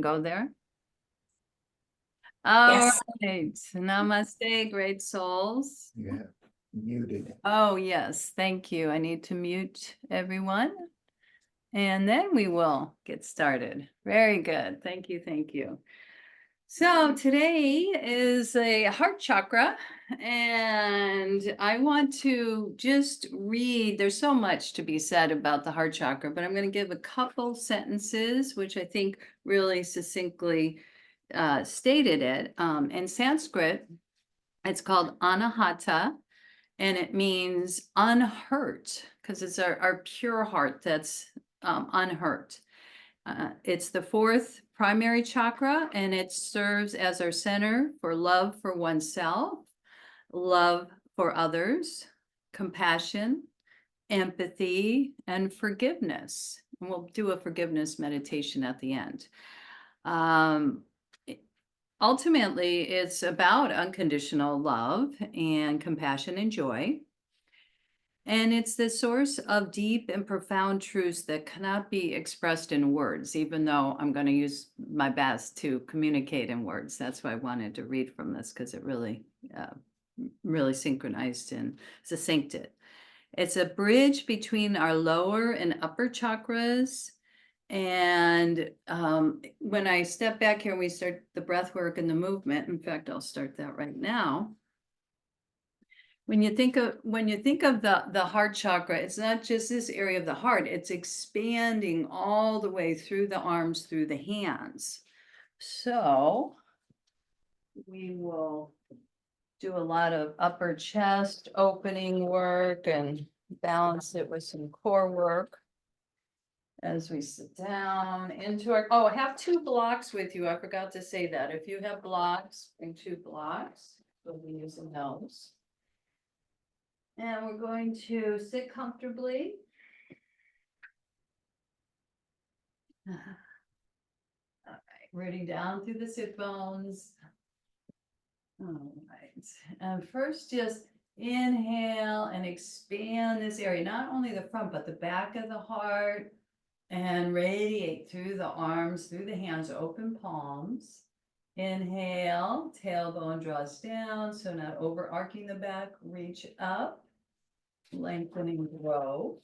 Go there. All Yes. right. Namaste, great souls. Yeah, muted. Oh, yes. Thank you. I need to mute everyone. And then we will get started. Very good. Thank you. Thank you. So today is a heart chakra, and I want to just read. There's so much to be said about the heart chakra, but I'm going to give a couple sentences, which I think really succinctly stated it. In Sanskrit, it's called anahata, and it means unhurt, because it's our pure heart that's unhurt. It's the fourth primary chakra, and it serves as our center for love for oneself, love for others, compassion, empathy, and forgiveness. And we'll do a forgiveness meditation at the end. Ultimately, it's about unconditional love and compassion and joy. And it's the source of deep and profound truths that cannot be expressed in words, even though I'm going to use my best to communicate in words. That's why I wanted to read from this, because it really, really synchronized and succinct it. It's a bridge between our lower and upper chakras. And when I step back here and we start the breath work and the movement, in fact, I'll start that right now. When you think of the heart chakra, it's not just this area of the heart, it's expanding all the way through the arms, through the hands. So we will do a lot of upper chest opening work and balance it with some core work as we sit down into our, oh, have 2 blocks with you. I forgot to say that. If you have blocks, bring 2 blocks. We'll be using those. And we're going to sit comfortably. All right, rooting down through the sit bones. All right, and first just inhale and expand this area, not only the front, but the back of the heart, and radiate through the arms, through the hands, open palms. Inhale, tailbone draws down, so not overarching the back, reach up. Lengthening, grow.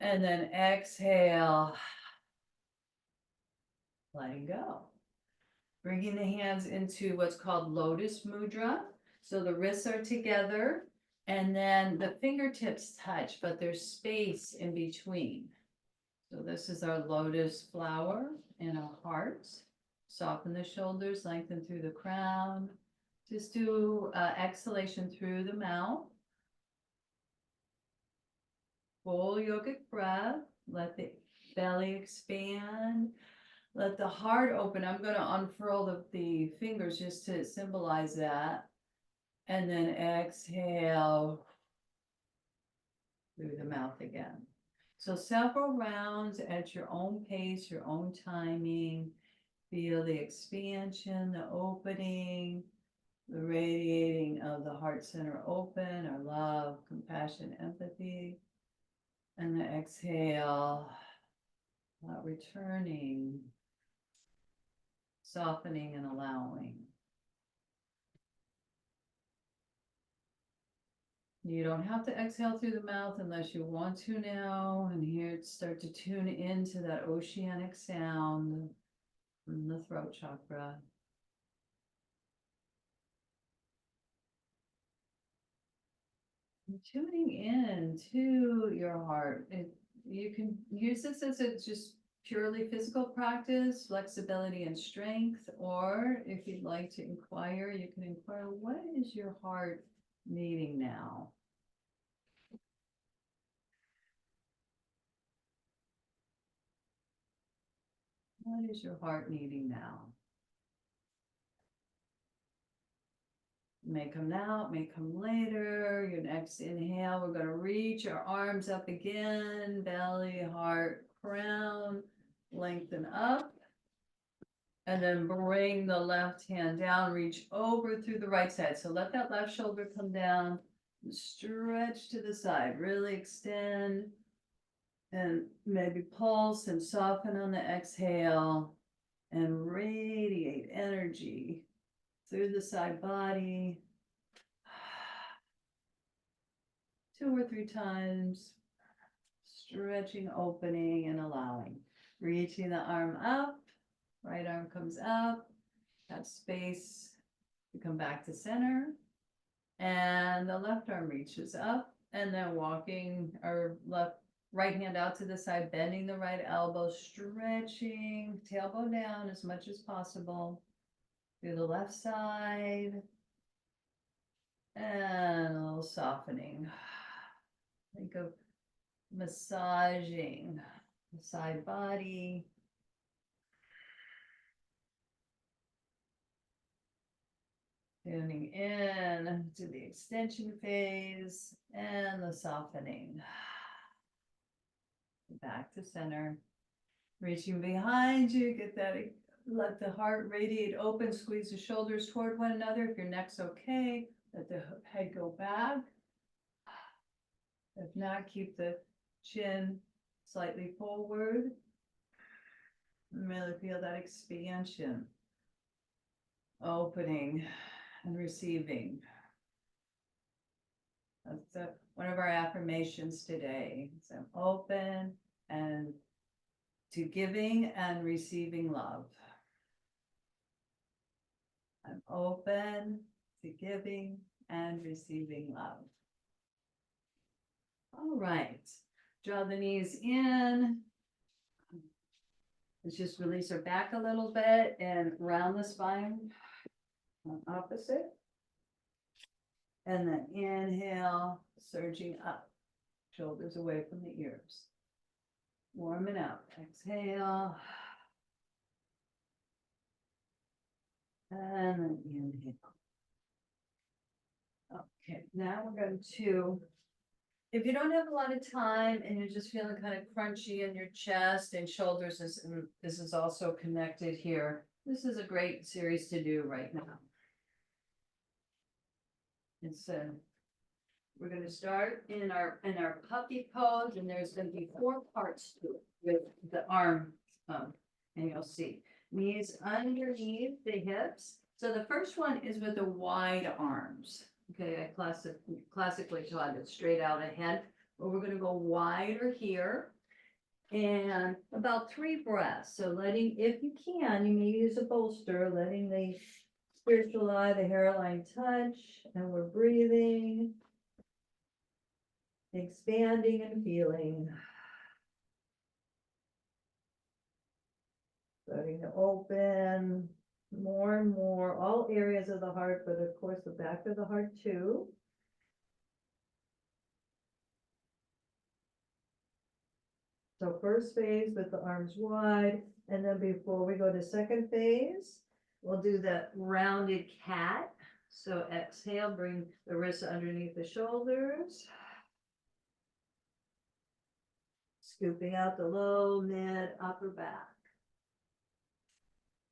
And then exhale, letting go. Bringing the hands into what's called lotus mudra. So the wrists are together and then the fingertips touch, but there's space in between. So this is our lotus flower in our heart. Soften the shoulders, lengthen through the crown. Just do exhalation through the mouth. Full yogic breath. Let the belly expand. Let the heart open. I'm going to unfurl the fingers just to symbolize that. And then exhale through the mouth again. So several rounds at your own pace, your own timing. Feel the expansion, the opening, the radiating of the heart center open, our love, compassion, empathy. And the exhale, returning, softening and allowing. You don't have to exhale through the mouth unless you want to now. And here, start to tune into that oceanic sound from the throat chakra. And tuning in to your heart. You can use this as a just purely physical practice, flexibility and strength, or if you'd like to inquire, you can inquire, what is your heart needing now? What is your heart needing now? May come now, may come later. Your next inhale, we're going to reach our arms up again, belly, heart, crown, lengthen up. And then bring the left hand down, reach over through the right side. So let that left shoulder come down, stretch to the side, really extend, and maybe pulse and soften on the exhale. and radiate energy through the side body. 2 or 3 times, stretching, opening, and allowing. Reaching the arm up, right arm comes up, have space to come back to center, and the left arm reaches up, and then walking our right hand out to the side, bending the right elbow, stretching, tailbone down as much as possible, through the left side, and a little softening. Think of massaging the side body. Tuning in to the extension phase and the softening. Back to center. Reaching behind you, get that, let the heart radiate open, squeeze the shoulders toward one another. If your neck's okay, let the head go back. If not, keep the chin slightly forward. And really feel that expansion, opening and receiving. That's one of our affirmations today. So I'm open and to giving and receiving love. I'm open to giving and receiving love. All right, draw the knees in. Let's just release our back a little bit and round the spine opposite. And then inhale, surging up, shoulders away from the ears. Warming up, exhale. And then inhale. Okay, now we're going to, if you don't have a lot of time and you're just feeling kind of crunchy in your chest and shoulders, this is also connected here. This is a great series to do right now. It's we're going to start in our puppy pose, and there's going to be 4 parts to it with the arm, and you'll see knees underneath the hips. So the first one is with the wide arms. Okay, I classically taught it straight out ahead, but we're going to go wider here, and about 3 breaths. So letting, if you can, you may use a bolster, letting the spiritual eye, the hairline touch, and we're breathing, expanding and feeling. Starting to open more and more, all areas of the heart, but of course the back of the heart too. So first phase with the arms wide, and then before we go to second phase, we'll do the rounded cat. So exhale, bring the wrists underneath the shoulders. Scooping out the low, mid, upper back.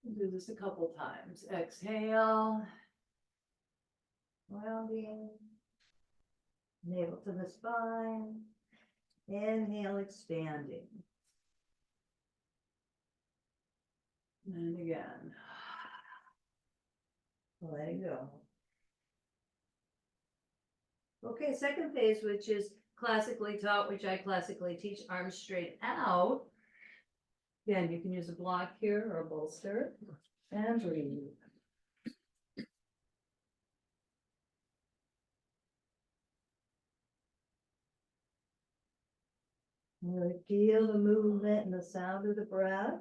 We'll do this a couple times. Exhale. Rounding. Navel to the spine. Inhale, expanding. And again. Letting go. Okay, second phase, which is classically taught, which I classically teach, arms straight out. Again, you can use a block here or a bolster, and breathe. Really feel the movement and the sound of the breath.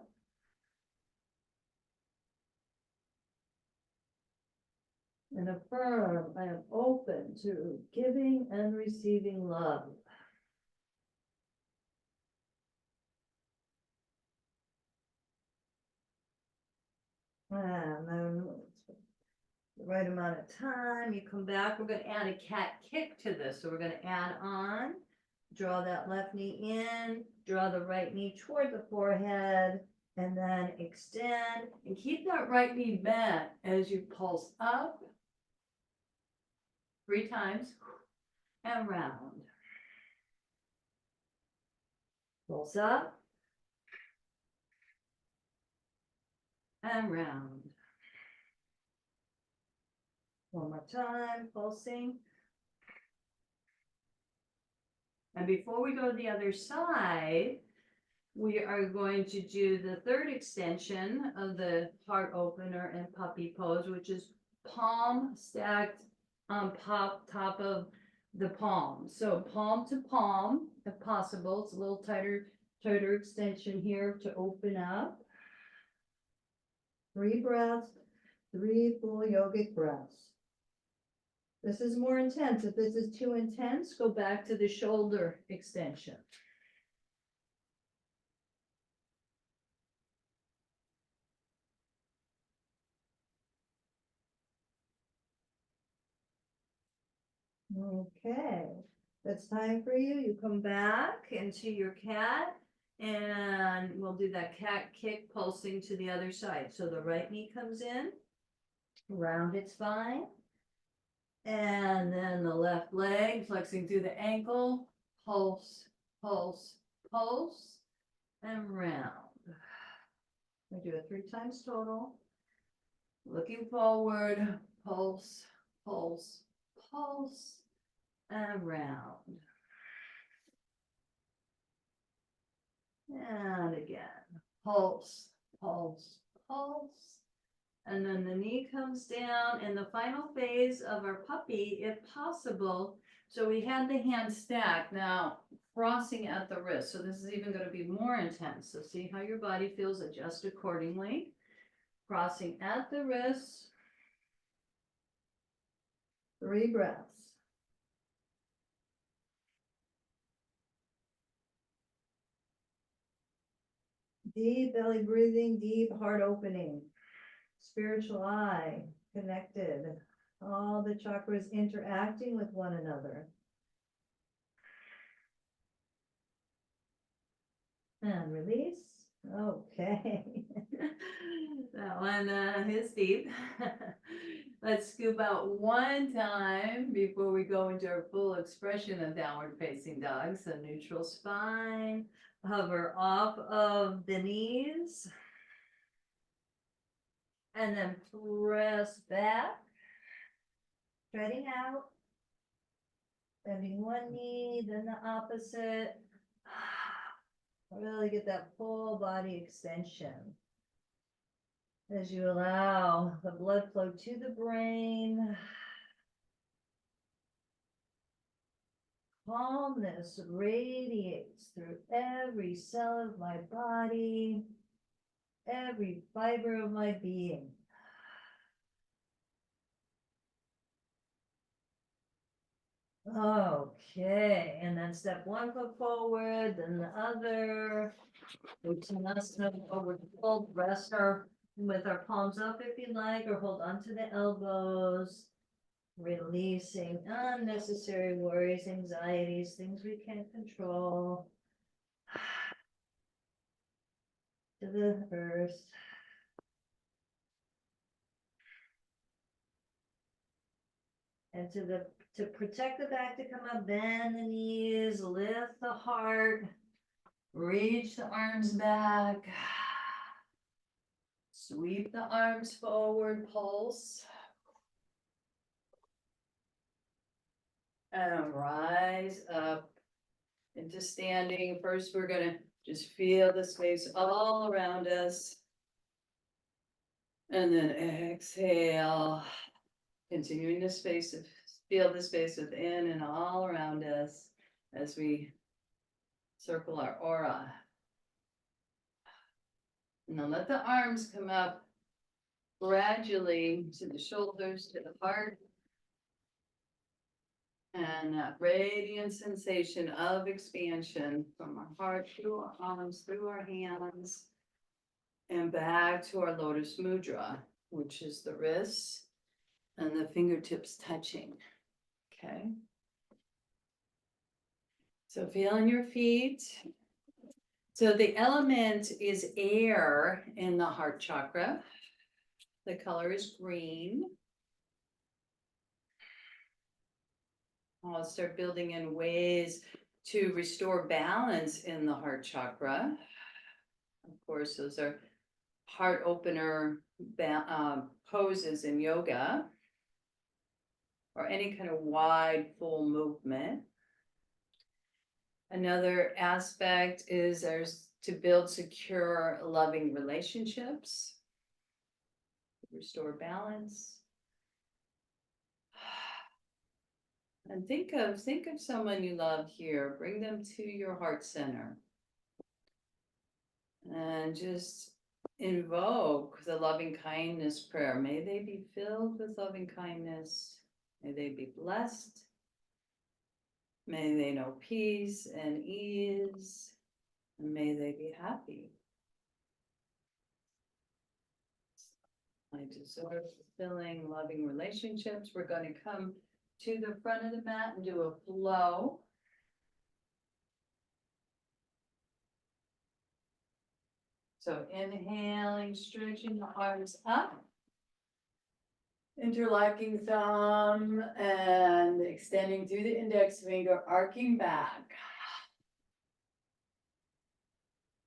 And affirm, I am open to giving and receiving love. And then the right amount of time, you come back, we're going to add a cat kick to this. So we're going to add on, draw that left knee in, draw the right knee toward the forehead, and then extend, and keep that right knee bent as you pulse up 3 times, and round. Pulse up, and round. One more time, pulsing. And before we go to the other side, we are going to do the third extension of the heart opener and puppy pose, which is palm stacked on top of the palm. So palm to palm, if possible. It's a little tighter extension here to open up. 3 breaths, 3 full yogic breaths. This is more intense. If this is too intense, go back to the shoulder extension. Okay, that's time for you. You come back into your cat, and we'll do that cat kick pulsing to the other side. So the right knee comes in, round its spine, and then the left leg flexing through the ankle, pulse, pulse, pulse, and round. We do it 3 times total. Looking forward, pulse, pulse, pulse, and round. And again, pulse, pulse, pulse. And then the knee comes down in the final phase of our puppy, if possible. So we had the hand stacked, now crossing at the wrist. So this is even going to be more intense. So see how your body feels, adjust accordingly. Crossing at the wrist. 3 breaths. Deep belly breathing, deep heart opening. Spiritual eye connected. All the chakras interacting with one another. And release. Okay. That one is deep. Let's scoop out 1 time before we go into our full expression of downward facing dog. So neutral spine. Hover off of the knees. And then press back. Spreading out. Bending one knee, then the opposite. Really get that full body extension as you allow the blood flow to the brain. Calmness radiates through every cell of my body, every fiber of my being. Okay, and then step 1 foot forward, then the other. Uttanasana forward fold, rest with our palms up if you like, or hold onto the elbows. Releasing unnecessary worries, anxieties, things we can't control. To the earth. And to protect the back to come up, bend the knees, lift the heart, reach the arms back, sweep the arms forward, pulse, and rise up into standing. First, we're going to just feel the space all around us, and then exhale. Continuing to feel the space within and all around us as we circle our aura. And then let the arms come up gradually to the shoulders, to the heart. And that radiant sensation of expansion from our heart through our arms, through our hands, and back to our lotus mudra, which is the wrists and the fingertips touching. Okay. So feeling your feet. So the element is air in the heart chakra. The color is green. I'll start building in ways to restore balance in the heart chakra. Of course, those are heart opener poses in yoga, or any kind of wide, full movement. Another aspect is to build secure, loving relationships, restore balance. And think of someone you love here. Bring them to your heart center. And just invoke the loving kindness prayer. May they be filled with loving kindness. May they be blessed. May they know peace and ease. And may they be happy. I deserve fulfilling, loving relationships. We're going to come to the front of the mat and do a flow. So inhaling, stretching the arms up, interlocking thumb and extending through the index finger, arcing back.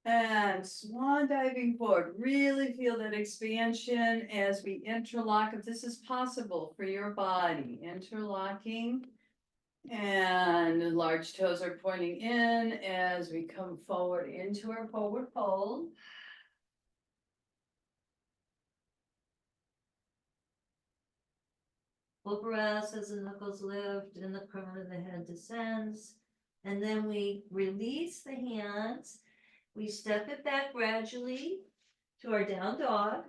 And swan diving forward. Really feel that expansion as we interlock. If this is possible for your body, interlocking. And the large toes are pointing in as we come forward into our forward fold. Full breaths as the knuckles lift and the crown of the head descends. And then we release the hands. We step it back gradually to our down dog.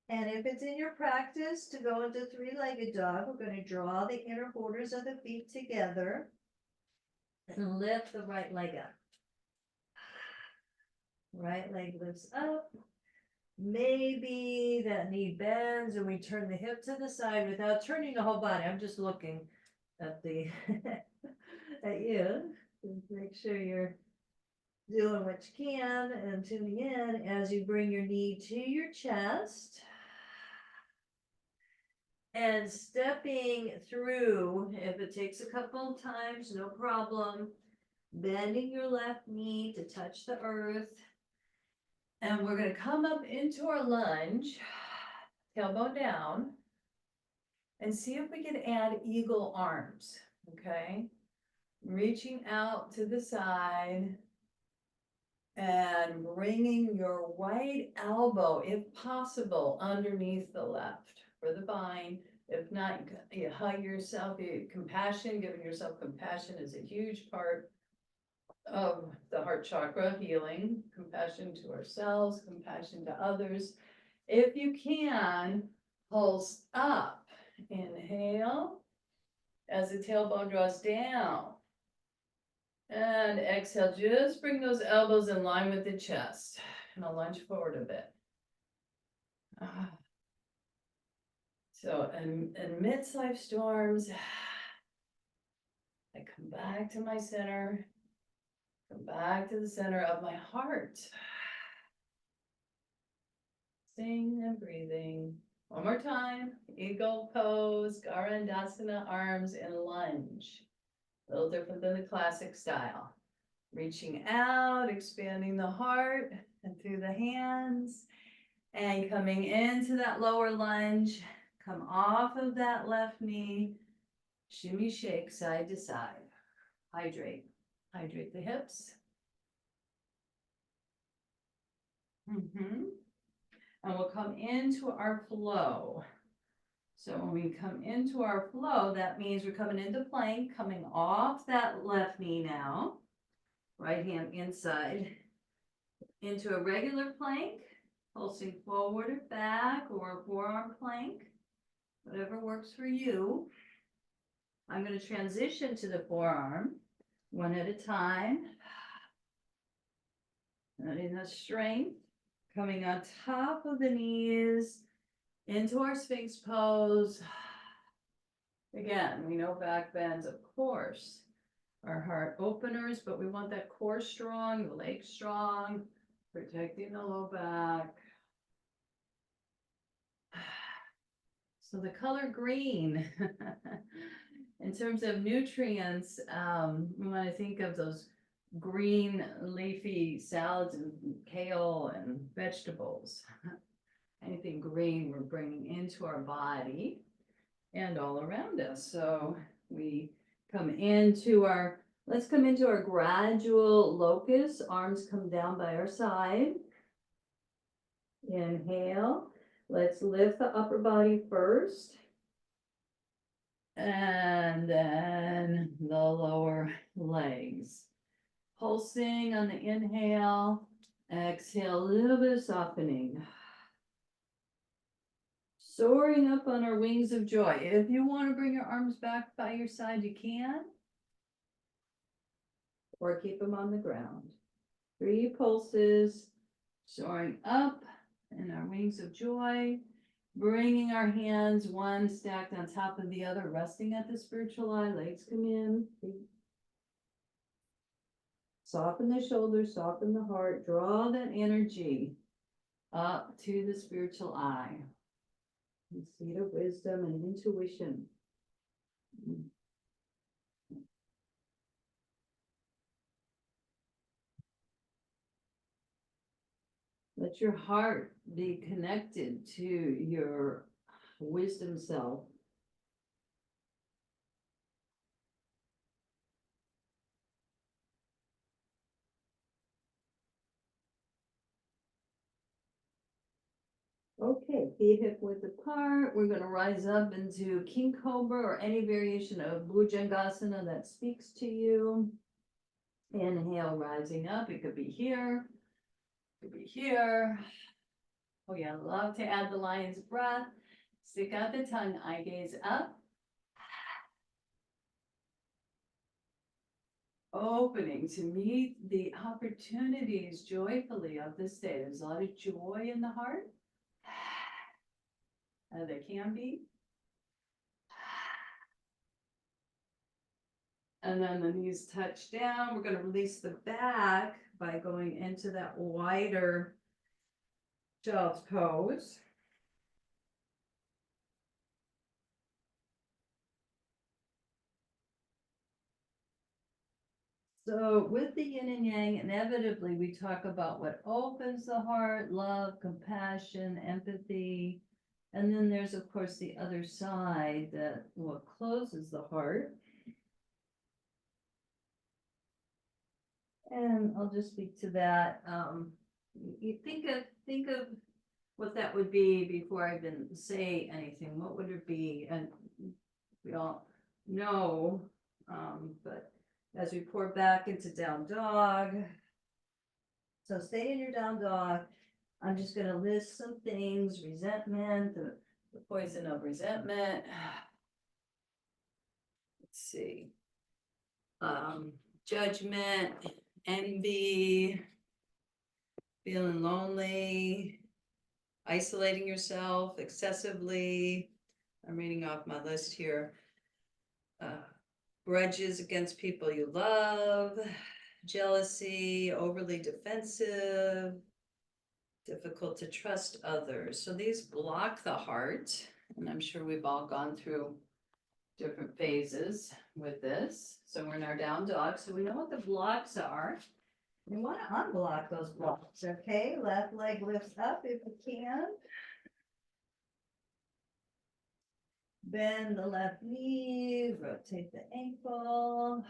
And if it's in your practice to go into three-legged dog, we're going to draw the inner borders of the feet together and lift the right leg up. Right leg lifts up. Maybe that knee bends and we turn the hip to the side without turning the whole body. I'm just looking at the at you. Make sure you're doing what you can and tuning in as you bring your knee to your chest. And stepping through, if it takes a couple of times, no problem. Bending your left knee to touch the earth. And we're going to come up into our lunge, tailbone down, and see if we can add eagle arms, okay? Reaching out to the side and bringing your right elbow, if possible, underneath the left for the bind. If not, you hug yourself. Compassion, giving yourself compassion is a huge part of the heart chakra healing. Compassion to ourselves, compassion to others. If you can, pulse up. Inhale as the tailbone draws down. And exhale, just bring those elbows in line with the chest. And I'll lunge forward a bit. So amidst life storms, I come back to my center. Come back to the center of my heart. Sing and breathing. One more time. Eagle pose, Garandasana, arms in lunge. A little different than the classic style. Reaching out, expanding the heart and through the hands. And coming into that lower lunge. Come off of that left knee. Shimmy shake side to side. Hydrate. Hydrate the hips. And we'll come into our flow. So when we come into our flow, that means we're coming into plank, coming off that left knee now. Right hand inside. Into a regular plank, pulsing forward or back, or a forearm plank. Whatever works for you. I'm going to transition to the forearm, one at a time. Letting the strength. Coming on top of the knees, into our Sphinx pose. Again, we know back bends, of course, are heart openers, but we want that core strong, the legs strong, protecting the low back. So the color green, in terms of nutrients, we want to think of those green leafy salads and kale and vegetables. Anything green we're bringing into our body and all around us. So we come into our, let's come into our gradual locust. Arms come down by our side. Inhale. Let's lift the upper body first. And then the lower legs. Pulsing on the inhale. Exhale, a little bit of softening. Soaring up on our wings of joy. If you want to bring your arms back by your side, you can. Or keep them on the ground. 3 pulses. Soaring up in our wings of joy. Bringing our hands one stacked on top of the other, resting at the spiritual eye. Legs come in. Soften the shoulders, soften the heart. Draw that energy up to the spiritual eye. The seat of wisdom and intuition. Let your heart be connected to your wisdom self. Okay, feet hip width apart. We're going to rise up into King Cobra or any variation of Bhujangasana that speaks to you. Inhale, rising up. It could be here. It could be here. Oh yeah, love to add the lion's breath. Stick out the tongue, eye gaze up. Opening to meet the opportunities joyfully of this day. There's a lot of joy in the heart. There can be. And then the knees touch down. We're going to release the back by going into that wider child's pose. So with the yin and yang, inevitably we talk about what opens the heart, love, compassion, empathy. And then there's, of course, the other side that what closes the heart. And I'll just speak to that. You think of what that would be before I even say anything. What would it be? And we all know, but as we pour back into down dog. So stay in your down dog. I'm just going to list some things: resentment, the poison of resentment. Let's see. Judgment, envy, feeling lonely, isolating yourself excessively. I'm reading off my list here. Grudges against people you love, jealousy, overly defensive, difficult to trust others. So these block the heart, and I'm sure we've all gone through different phases with this. So we're in our down dog, so we know what the blocks are. We want to unblock those blocks, okay? Left leg lifts up if you can. Bend the left knee, rotate the ankle.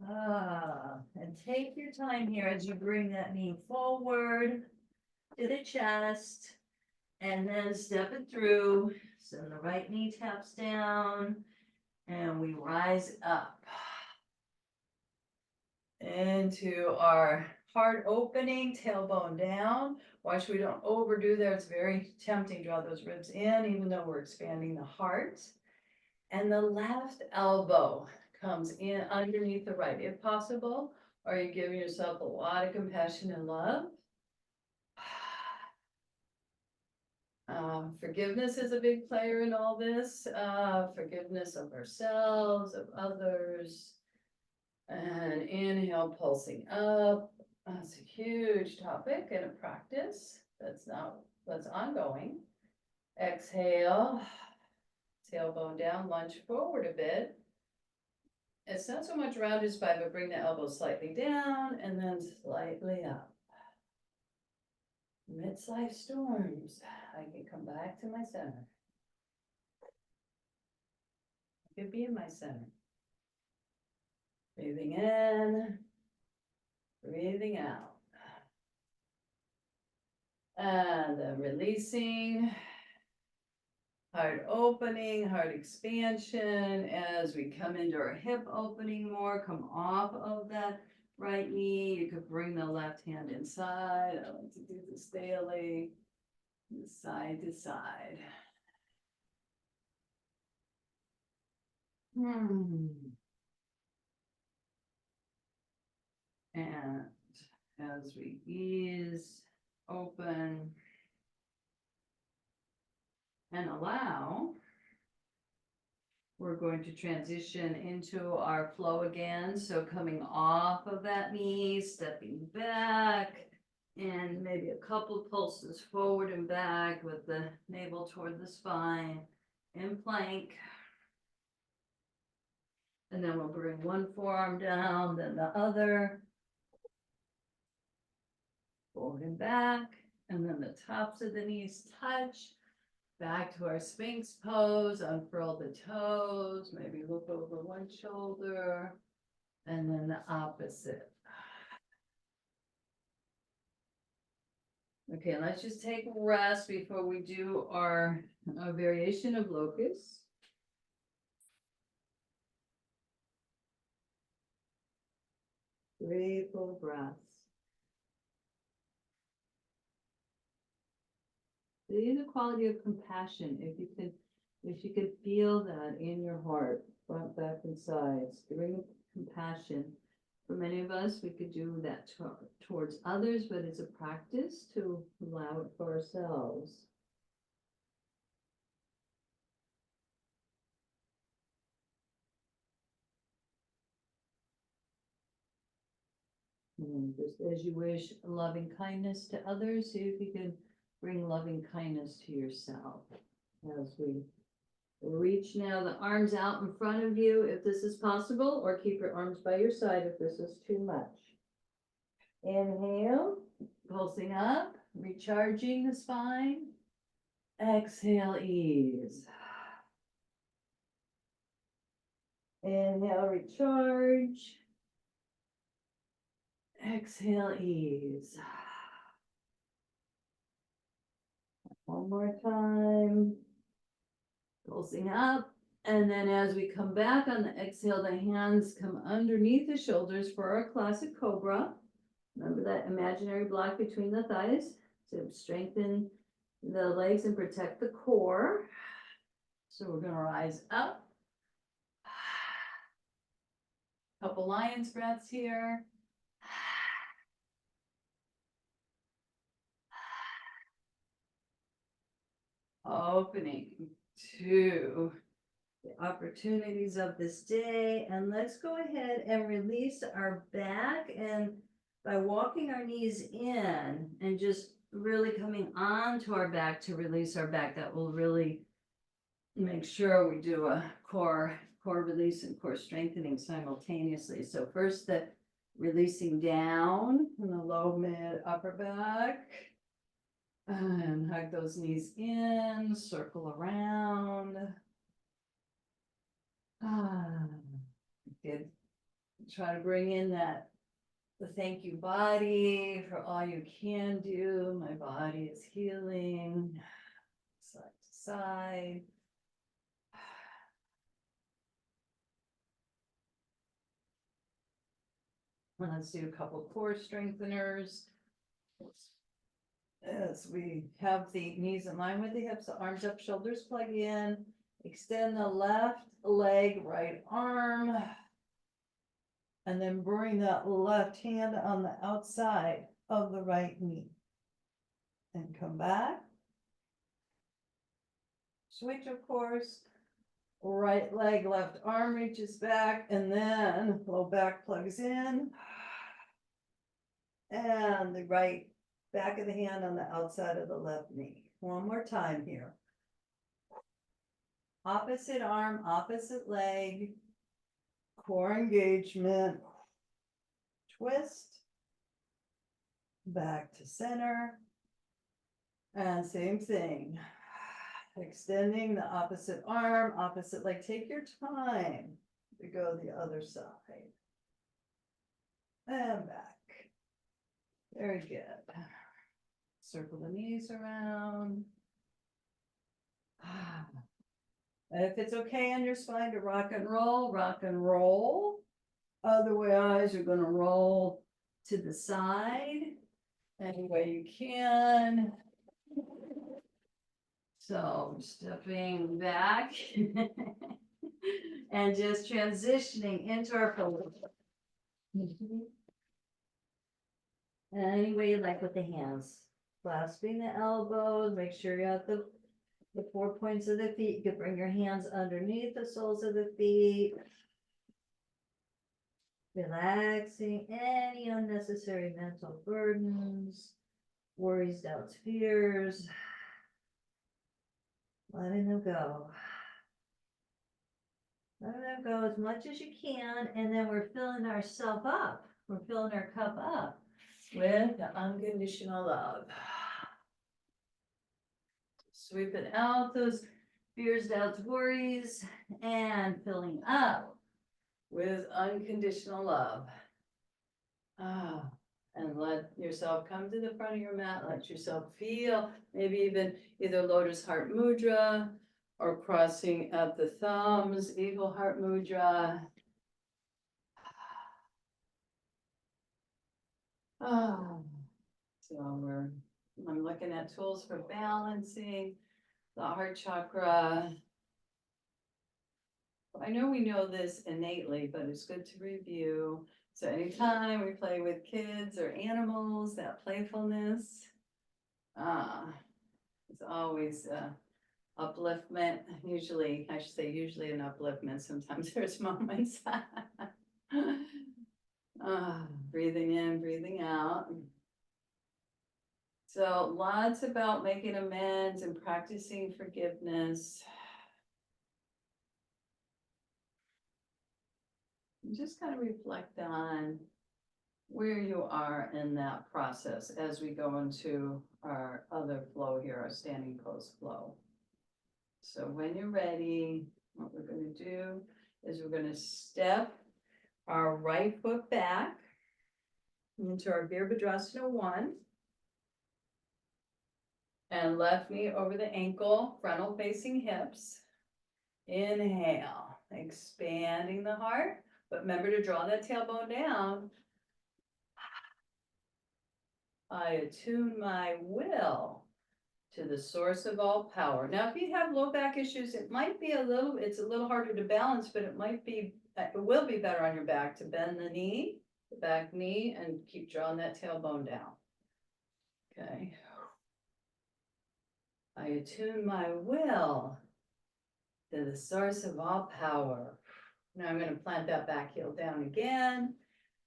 And take your time here as you bring that knee forward to the chest and then step it through. So the right knee taps down and we rise up into our heart opening, tailbone down. Watch we don't overdo there. It's very tempting. Draw those ribs in, even though we're expanding the heart. And the left elbow comes in underneath the right, if possible. Are you giving yourself a lot of compassion and love? Forgiveness is a big player in all this. Forgiveness of ourselves, of others. And inhale, pulsing up. That's a huge topic and a practice that's ongoing. Exhale, tailbone down, lunge forward a bit. It's not so much around your spine, but bring the elbow slightly down and then slightly up. Midst life storms, I can come back to my center. I could be in my center. Breathing in, breathing out. And then releasing. Heart opening, heart expansion as we come into our hip opening more, come off of that right knee. You could bring the left hand inside. I like to do this daily, side to side. And as we ease open and allow, we're going to transition into our flow again. So coming off of that knee, stepping back, and maybe a couple pulses forward and back with the navel toward the spine in plank. And then we'll bring one forearm down, then the other. Forward and back, and then the tops of the knees touch. Back to our Sphinx pose, unfurl the toes, maybe look over one shoulder, and then the opposite. Okay, let's just take a rest before we do our variation of locust. Grateful breaths. See the quality of compassion. If you could feel that in your heart, front, back, and sides, bring compassion. For many of us, we could do that towards others, but it's a practice to allow it for ourselves. And just as you wish loving kindness to others, see if you can bring loving kindness to yourself. As we reach now the arms out in front of you if this is possible, or keep your arms by your side if this is too much. Inhale, pulsing up, recharging the spine. Exhale, ease. Inhale, recharge. Exhale, ease. One more time. Pulsing up. And then as we come back on the exhale, the hands come underneath the shoulders for our classic cobra. Remember that imaginary block between the thighs to strengthen the legs and protect the core. So we're going to rise up. Couple lion's breaths here. Opening to the opportunities of this day. And let's go ahead and release our back. And by walking our knees in and just really coming onto our back to release our back, that will really make sure we do a core release and core strengthening simultaneously. So first the releasing down from the low, mid, upper back. And hug those knees in, circle around. Good. Try to bring in the thank you body for all you can do. My body is healing. Side to side. And let's do a couple core strengtheners. As we have the knees in line with the hips, the arms up, shoulders plug in. Extend the left leg, right arm. And then bring that left hand on the outside of the right knee. And come back. Switch, of course. Right leg, left arm reaches back, and then low back plugs in. And the right back of the hand on the outside of the left knee. One more time here. Opposite arm, opposite leg. core engagement. Twist. Back to center. And same thing. Extending the opposite arm, opposite leg. Take your time to go the other side. And back. Very good. Circle the knees around. If it's okay on your spine to rock and roll, rock and roll. Otherwise, you're going to roll to the side any way you can. So stepping back and just transitioning into our forward. Any way you like with the hands. Clasping the elbows, make sure you have the 4 points of the feet. You can bring your hands underneath the soles of the feet. Relaxing any unnecessary mental burdens, worries, doubts, fears. Letting them go. Letting them go as much as you can, and then we're filling ourselves up. We're filling our cup up with the unconditional love. Sweeping out those fears, doubts, worries, and filling up with unconditional love. And let yourself come to the front of your mat. Let yourself feel, maybe even either Lotus Heart Mudra or crossing at the thumbs, Eagle Heart Mudra. So I'm looking at tools for balancing the heart chakra. I know we know this innately, but it's good to review. So anytime we play with kids or animals, that playfulness, it's always upliftment. Usually, I should say usually an upliftment. Sometimes there's moments. Breathing in, breathing out. So lots about making amends and practicing forgiveness. Just kind of reflect on where you are in that process as we go into our other flow here, our standing pose flow. So when you're ready, what we're going to do is we're going to step our right foot back into our Virabhadrasana 1 and left knee over the ankle, frontal facing hips. Inhale, expanding the heart. But remember to draw that tailbone down. I attune my will to the source of all power. Now, if you have low back issues, it's a little harder to balance, but it will be better on your back to bend the knee, the back knee, and keep drawing that tailbone down. Okay. I attune my will to the source of all power. Now I'm going to plant that back heel down again,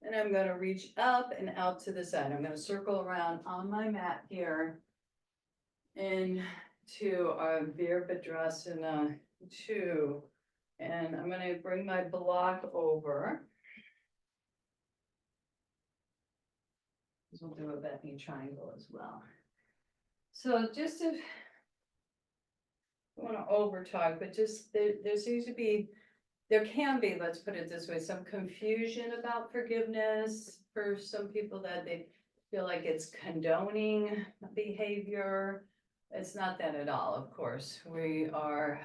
and I'm going to reach up and out to the side. I'm going to circle around on my mat here into our Virabhadrasana 2, and I'm going to bring my block over. We'll do a bent knee triangle as well. So just to, I want to over talk, but just there seems to be. There can be, let's put it this way, some confusion about forgiveness for some people that they feel like it's condoning behavior. It's not that at all, of course. We are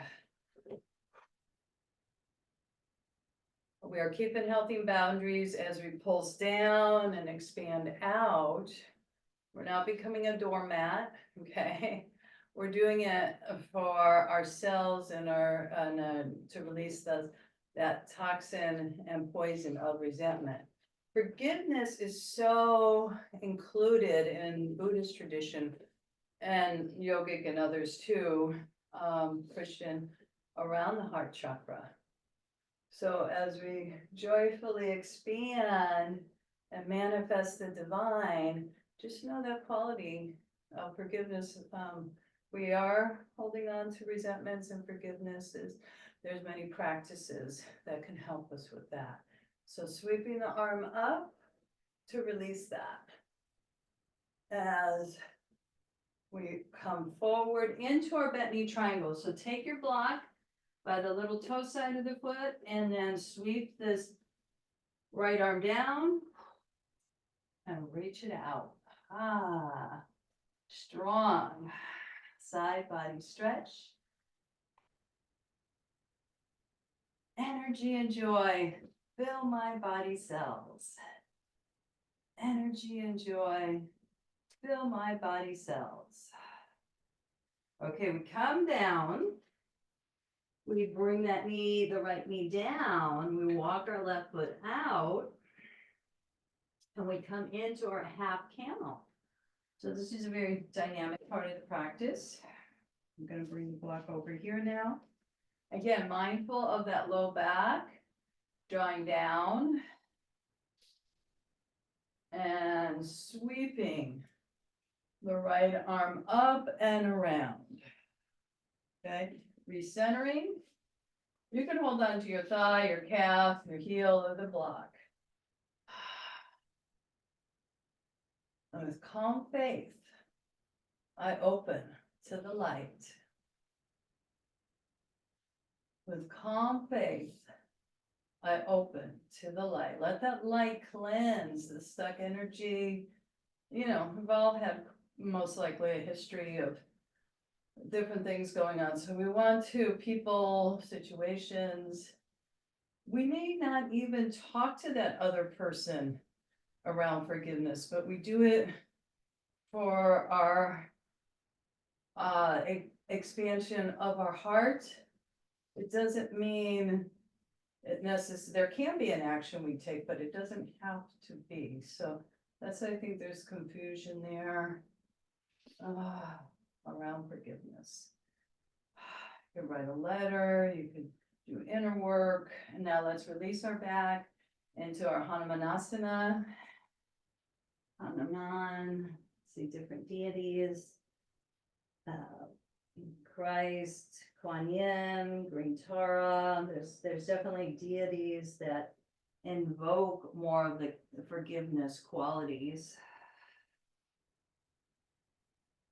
keeping healthy boundaries as we pulse down and expand out. We're not becoming a doormat, okay? We're doing it for ourselves and to release that toxin and poison of resentment. Forgiveness is so included in Buddhist tradition and yogic and others too, Christian, around the heart chakra. So as we joyfully expand and manifest the divine, just know that quality of forgiveness. We are holding on to resentments and forgivenesses. there's many practices that can help us with that. So sweeping the arm up to release that. As we come forward into our bent knee triangle. So take your block by the little toe side of the foot and then sweep this right arm down and reach it out. Ah, strong side body stretch. Energy and joy fill my body cells. Energy and joy fill my body cells. Okay, we come down. We bring that knee, the right knee down. We walk our left foot out. And we come into our half camel. So this is a very dynamic part of the practice. I'm going to bring the block over here now. Again, mindful of that low back, drawing down and sweeping the right arm up and around. Okay, recentering. You can hold on to your thigh, your calf, your heel, or the block. And with calm faith, I open to the light. With calm faith, I open to the light. Let that light cleanse the stuck energy. You know, we've all had most likely a history of different things going on. So we want to, people, situations, we may not even talk to that other person around forgiveness, but we do it for our expansion of our heart. It doesn't mean it there can be an action we take, but it doesn't have to be. So that's, I think there's confusion there around forgiveness. You can write a letter, you can do inner work. And now let's release our back into our Hanumanasana. Hanuman, see different deities. Christ, Kuan Yin, Green Tara. There's definitely deities that invoke more of the forgiveness qualities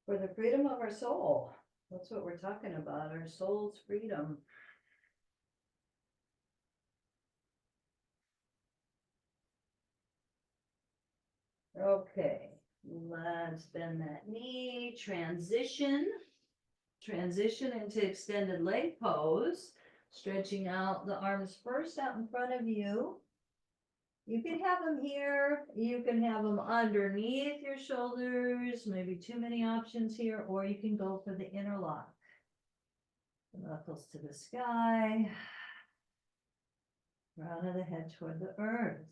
for the freedom of our soul. That's what we're talking about, our soul's freedom. Okay, let's bend that knee, transition into extended leg pose, stretching out the arms first out in front of you. You can have them here, you can have them underneath your shoulders, maybe too many options here, or you can go for the interlock. Knuckles to the sky, crown of the head toward the earth.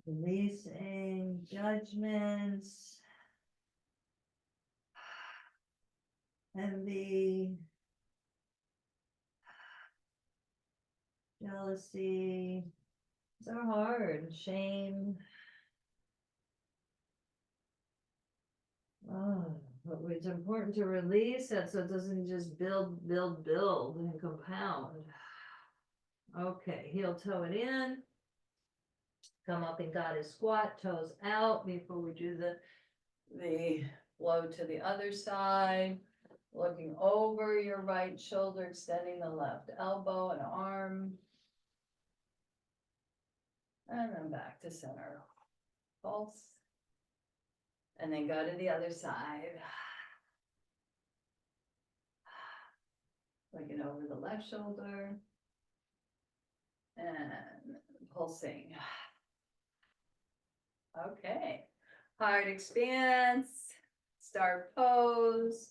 Releasing judgments, envy, jealousy. These are hard. Shame. But it's important to release that so it doesn't just build and compound. Okay, heel toe it in. Come up in goddess squat, toes out before we do the flow to the other side. Looking over your right shoulder, extending the left elbow and arm. And then back to center. Pulse. And then go to the other side. Looking over the left shoulder. And pulsing. Okay. Heart expands. Start pose.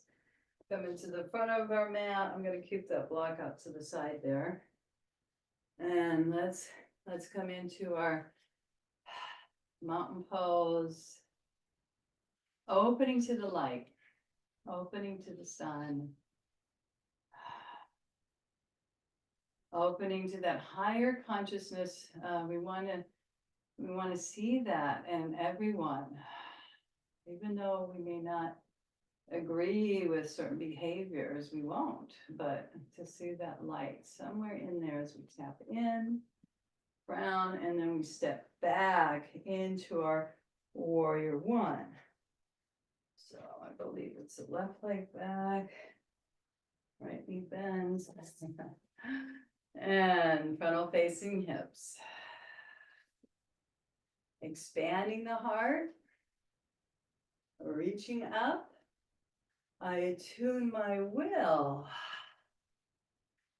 Come into the front of our mat. I'm going to keep that block out to the side there. And let's come into our mountain pose. Opening to the light. Opening to the sun. Opening to that higher consciousness. We want to see that in everyone. Even though we may not agree with certain behaviors, we won't, but to see that light somewhere in there as we tap in, ground, and then we step back into our warrior one. So I believe it's the left leg back, right knee bends, and frontal facing hips. Expanding the heart, reaching up. I attune my will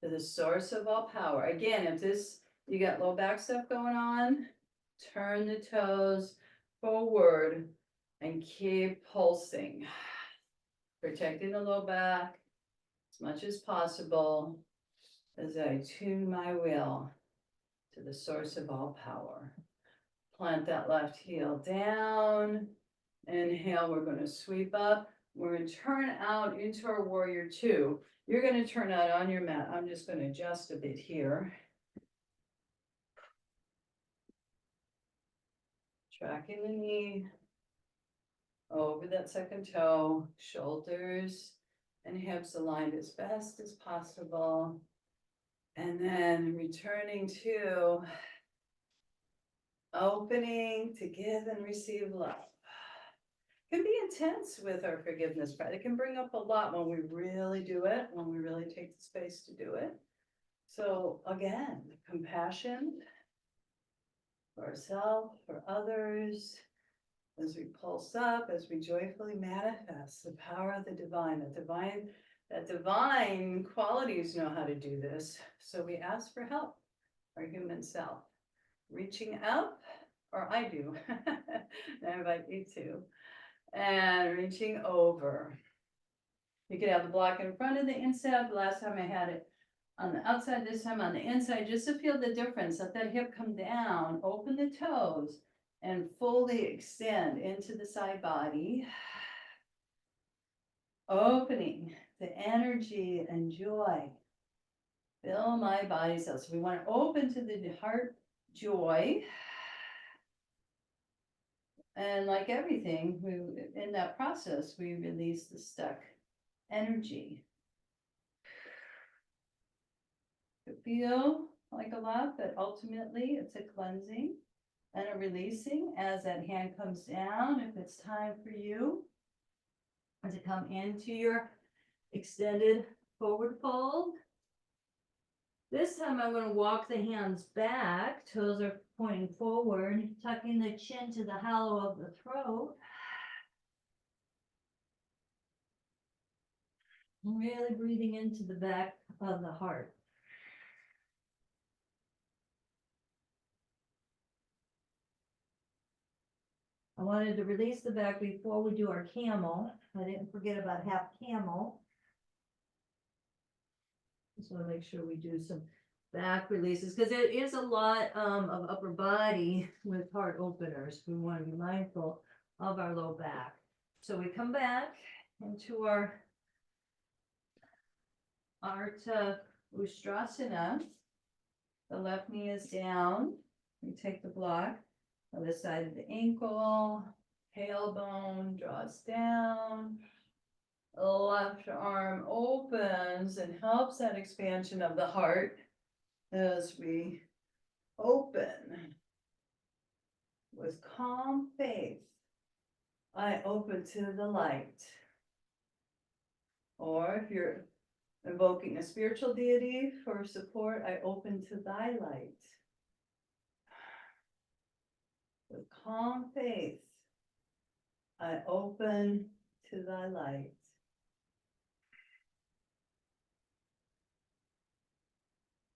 to the source of all power. Again, if you got low back stuff going on, turn the toes forward and keep pulsing. Protecting the low back as much as possible as I tune my will to the source of all power. Plant that left heel down. Inhale, we're going to sweep up. We're going to turn out into our warrior two. You're going to turn out on your mat. I'm just going to adjust a bit here. Tracking the knee over that second toe, shoulders and hips aligned as best as possible. And then returning to opening to give and receive love. Can be intense with our forgiveness practice. It can bring up a lot when we really do it, when we really take the space to do it. So again, compassion for ourselves, for others, as we pulse up, as we joyfully manifest the power of the divine, that divine qualities know how to do this. So we ask for help, our human self, reaching up, or I do, I invite you to, and reaching over. You could have the block in front of the inside. The last time I had it on the outside, this time on the inside, just to feel the difference. Let that hip come down, open the toes, and fully extend into the side body. Opening the energy and joy. Fill my body cells. So we want to open to the heart joy. And like everything, in that process, we release the stuck energy. It feel like a lot, but ultimately it's a cleansing and a releasing as that hand comes down. If it's time for you to come into your extended forward fold. This time I'm going to walk the hands back, toes are pointing forward, tucking the chin to the hollow of the throat. Really breathing into the back of the heart. I wanted to release the back before we do our camel. I didn't forget about half camel. Just want to make sure we do some back releases because it is a lot of upper body with heart openers. We want to be mindful of our low back. So we come back into our Ardha Ustrasana. The left knee is down. We take the block on the side of the ankle, tailbone draws down. The left arm opens and helps that expansion of the heart as we open with calm faith. I open to the light. Or if you're invoking a spiritual deity for support, I open to thy light. With calm faith, I open to thy light.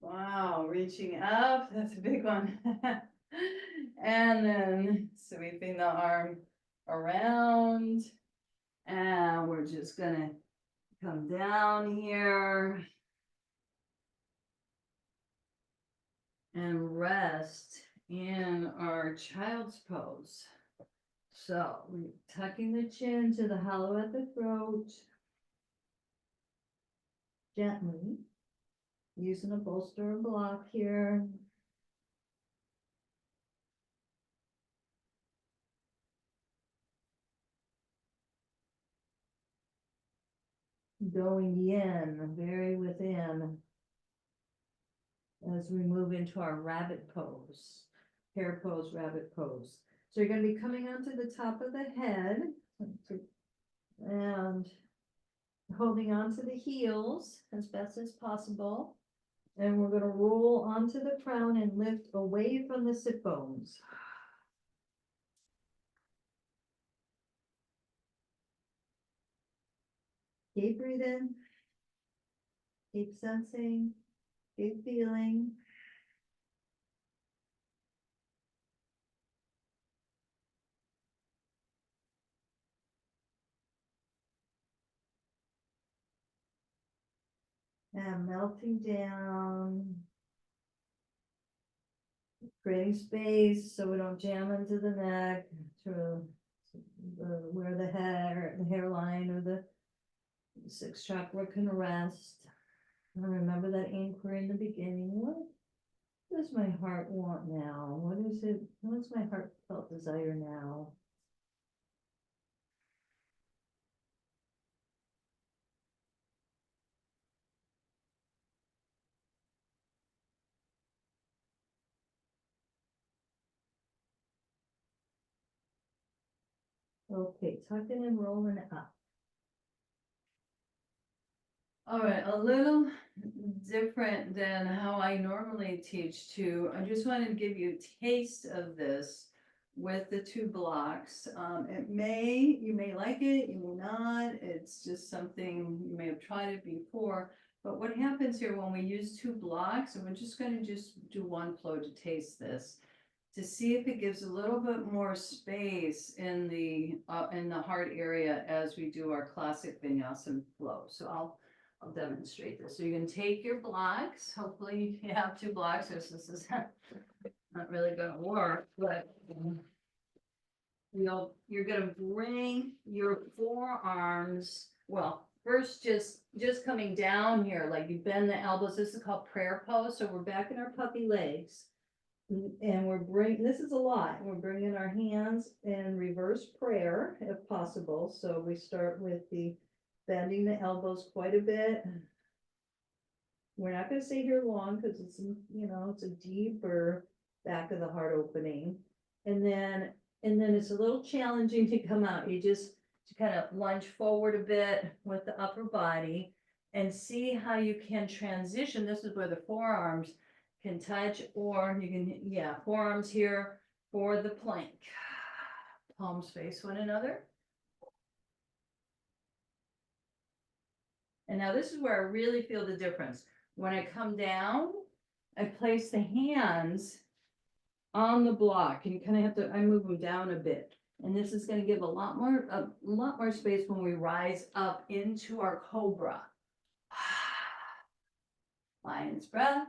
Wow, reaching up, that's a big one. And then sweeping the arm around. And we're just gonna come down here. And rest in our child's pose. So we're tucking the chin to the hollow of the throat. Gently. Using a bolster or block here. going yin, very within. As we move into our rabbit pose, hare pose, rabbit pose. So you're gonna be coming onto the top of the head and holding onto the heels as best as possible. And we're gonna roll onto the crown and lift away from the sit bones. Keep breathing. Keep sensing. Keep feeling. And melting down. Creating space so we don't jam into the neck to where the hairline or the sixth chakra can rest. And remember that inquiry in the beginning. What does my heart want now? What is it? What's my heartfelt desire now? Okay, tucking and rolling up. All right, a little different than how I normally teach too. I just wanted to give you a taste of this with the two blocks. You may like it, you may not. It's just something, you may have tried it before. But what happens here when we use two blocks, and we're just going to just do one flow to taste this, to see if it gives a little bit more space in the heart area as we do our classic vinyasa flow. So I'll demonstrate this. So you can take your blocks. Hopefully you have two blocks. This is not really going to work, but you're going to bring your forearms. Well, first just coming down here, like you bend the elbows. This is called prayer pose. So we're back in our puppy legs. And this is a lot. We're bringing our hands in reverse prayer if possible. So we start with bending the elbows quite a bit. We're not going to stay here long because it's a deeper back of the heart opening. And then it's a little challenging to come out. You just kind of lunge forward a bit with the upper body and see how you can transition. This is where the forearms can touch, or you can, forearms here for the plank. Palms face one another. And now this is where I really feel the difference. When I come down, I place the hands on the block, and you kind of I move them down a bit. And this is going to give a lot more space when we rise up into our cobra. Lion's breath.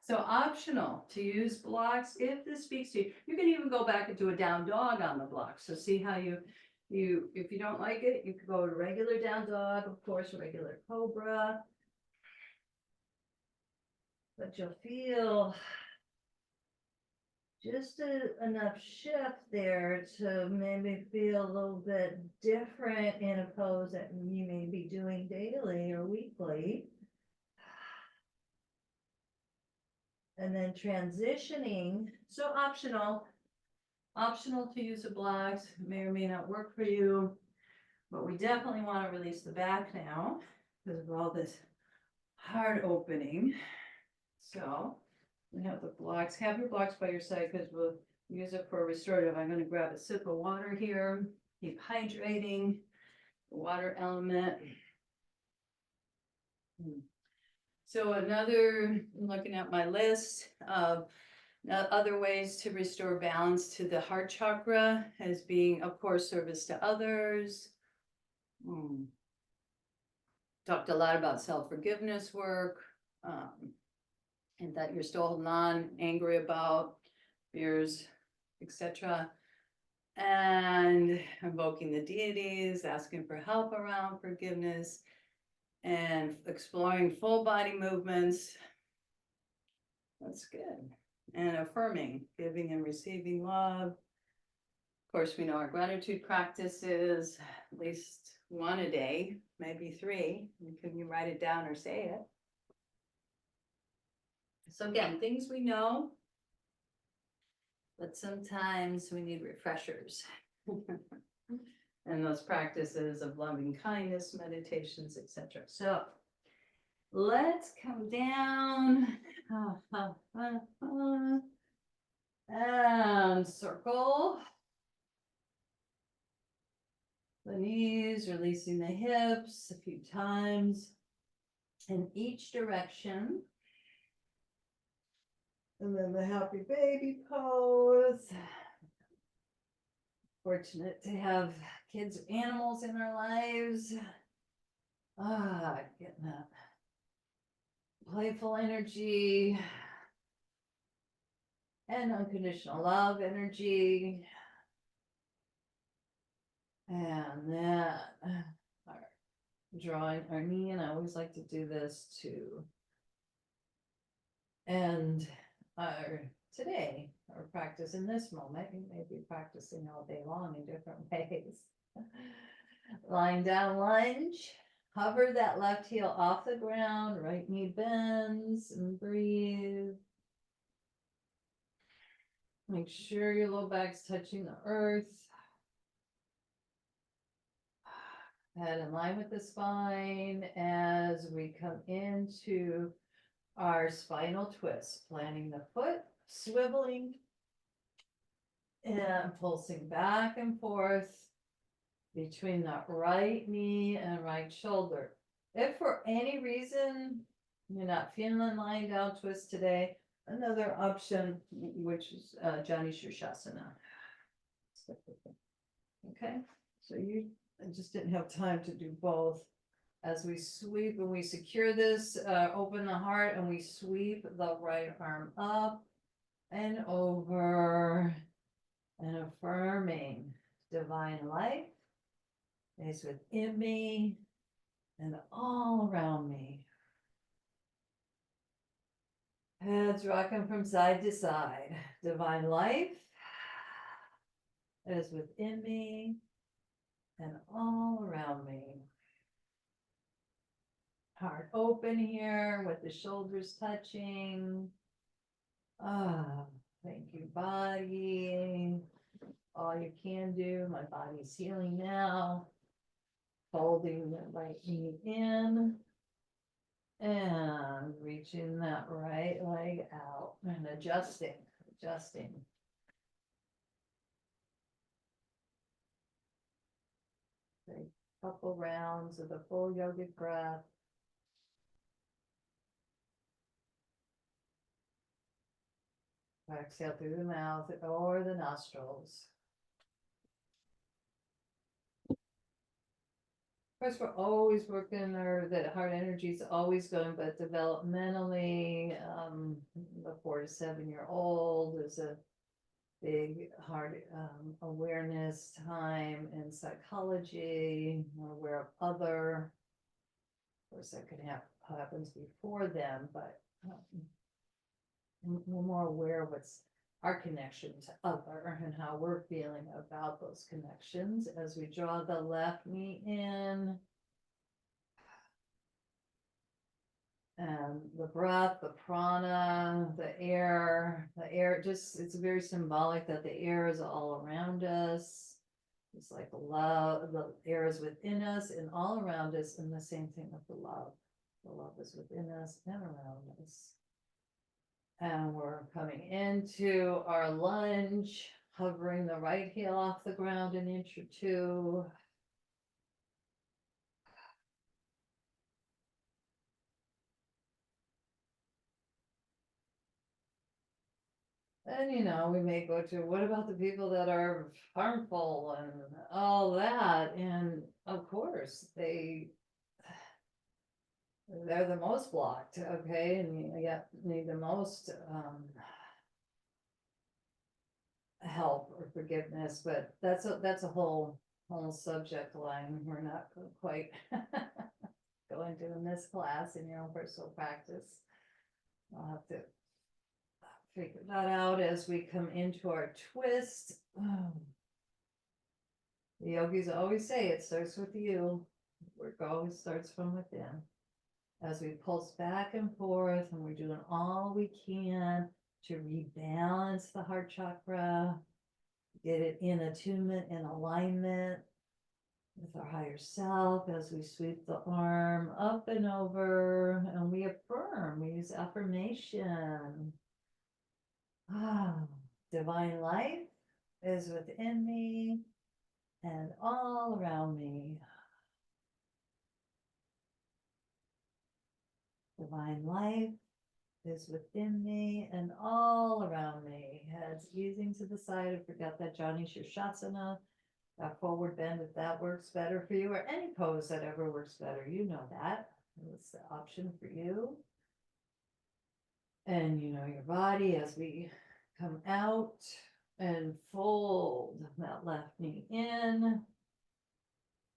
So optional to use blocks if this speaks to you. You can even go back and do a down dog on the block. So see how if you don't like it, you could go to regular down dog, of course, regular cobra. But you'll feel just enough shift there to maybe feel a little bit different in a pose that you may be doing daily or weekly. And then transitioning, so optional to use the blocks, may or may not work for you, but we definitely want to release the back now because of all this heart opening. So we have the blocks. Have your blocks by your side because we'll use it for restorative. I'm going to grab a sip of water here. Keep hydrating the water element. So looking at my list of other ways to restore balance to the heart chakra as being, of course, service to others. Talked a lot about self-forgiveness work. And that you're still holding on, angry about, fears, etc. And invoking the deities, asking for help around forgiveness, and exploring full body movements. That's good. And affirming, giving and receiving love. Of course, we know our gratitude practice is at least one a day, maybe 3. You write it down or say it. So again, things we know, but sometimes we need refreshers. And those practices of loving kindness, meditations, etc. So let's come down and circle the knees, releasing the hips a few times in each direction. And then the happy baby pose. Fortunate to have kids, animals in our lives. Getting that playful energy and unconditional love energy. And then drawing our knee, and I always like to do this to end our today, or practice in this moment. You may be practicing all day long in different ways. Lying down lunge, hover that left heel off the ground, right knee bends, and breathe. Make sure your low back's touching the earth. Head in line with the spine as we come into our spinal twist, planting the foot, swiveling, and pulsing back and forth between that right knee and right shoulder. If for any reason you're not feeling lying down twist today, another option, which is Jani Shirshasana. Okay, so I just didn't have time to do both. As we sweep and we secure this, open the heart, and we sweep the right arm up and over, and affirming divine life is within me and all around me. Heads rocking from side to side. Divine life is within me and all around me. Heart open here with the shoulders touching. Thank you, body. All you can do. My body's healing now. Folding the right knee in. And reaching that right leg out and adjusting. Okay, couple rounds of the full yogic breath. Exhale through the mouth or the nostrils. Of course, we're always working, or the heart energy is always going, but developmentally, the 4 to 7 year old is a big heart awareness time in psychology. We're aware of other. Of course, that can happens before them, but we're more aware of what's our connection to other and how we're feeling about those connections as we draw the left knee in. And the breath, the prana, the air, it's very symbolic that the air is all around us. It's like love, the air is within us and all around us, and the same thing with the love. The love is within us and around us. And we're coming into our lunge, hovering the right heel off the ground an inch or 2. And we may go to, what about the people that are harmful and all that? And of course, they're the most blocked, okay? And you need the most help or forgiveness, but that's a whole subject line we're not quite going to in this class in your own personal practice. I'll have to figure that out as we come into our twist. The yogis always say it starts with you. Work always starts from within. As we pulse back and forth, and we're doing all we can to rebalance the heart chakra, get it in attunement and alignment with our higher self as we sweep the arm up and over, and we affirm, we use affirmation. Divine life is within me and all around me. Divine life is within me and all around me. Heads easing to the side. I forgot that Johnny Shirshasana, that forward bend, if that works better for you, or any pose that ever works better. You know that. It's the option for you. And you know your body as we come out and fold that left knee in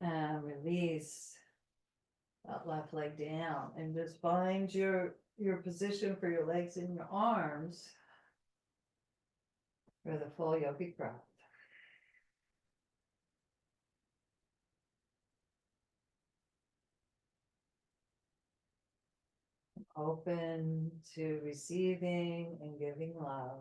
and release that left leg down, and just find your position for your legs and your arms for the full yogic breath. Open to receiving and giving love.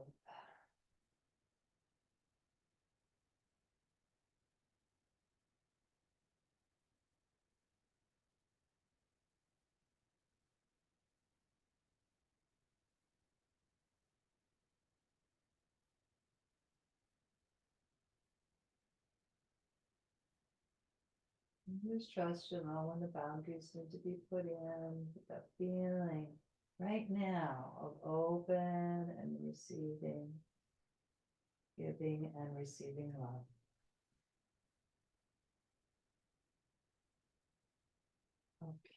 Just trust you know when the boundaries need to be put in, that feeling right now of open and receiving, giving and receiving love.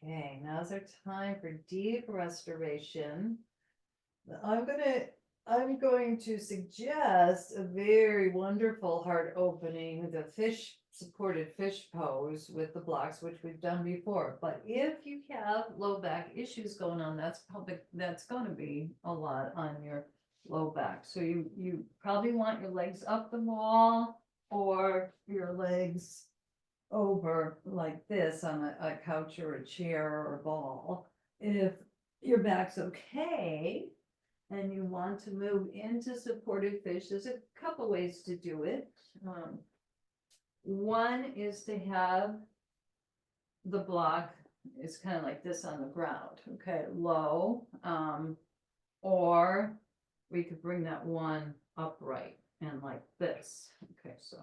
Okay, now's our time for deep restoration. I'm going to suggest a very wonderful heart opening, the fish supported fish pose with the blocks, which we've done before. But if you have low back issues going on, that's going to be a lot on your low back. So you probably want your legs up the wall or your legs over like this on a couch or a chair or a ball. If your back's okay and you want to move into supported fish, there's a couple ways to do it. One is to have the block is kind of like this on the ground, okay, low, or we could bring that one upright and like this. Okay, so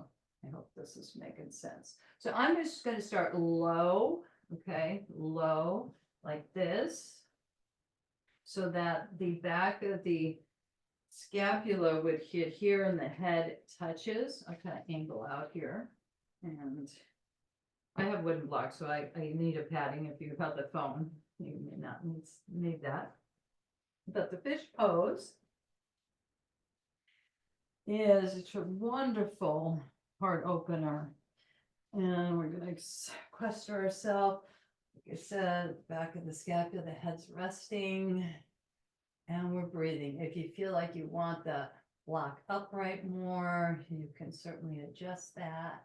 I hope this is making sense. So I'm just going to start low, okay, low like this, so that the back of the scapula would hit here and the head touches. I kind of angle out here, and I have wooden blocks, so I need a padding. If you have the phone, you may not need that. But the fish pose is a wonderful heart opener. And we're going to sequester ourselves. Like I said, back of the scapula, the head's resting. And we're breathing. If you feel like you want the block upright more, you can certainly adjust that.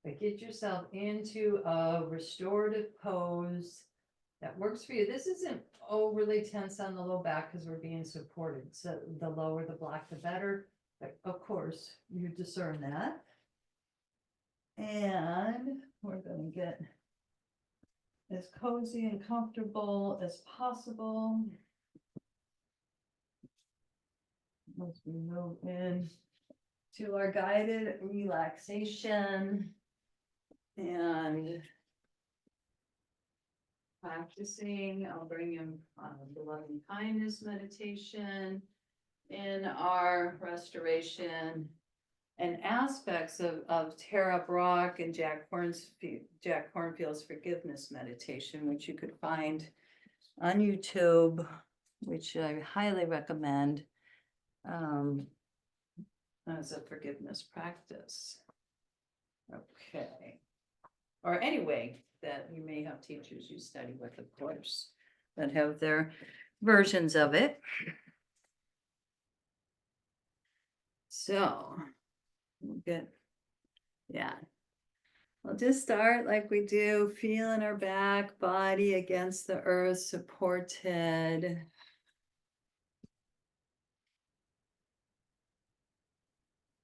But get yourself into a restorative pose that works for you. This isn't overly tense on the low back because we're being supported. So the lower the block, the better. But of course, you discern that. And we're going to get as cozy and comfortable as possible as we move in to our guided relaxation and practicing. I'll bring in the loving kindness meditation in our restoration and aspects of Tara Brock and Jack Kornfield's forgiveness meditation, which you could find on YouTube, which I highly recommend as a forgiveness practice. Okay. Or anyway, that you may have teachers you study with, of course, that have their versions of it. So we'll get Yeah. We'll just start like we do, feeling our back body against the earth, supported.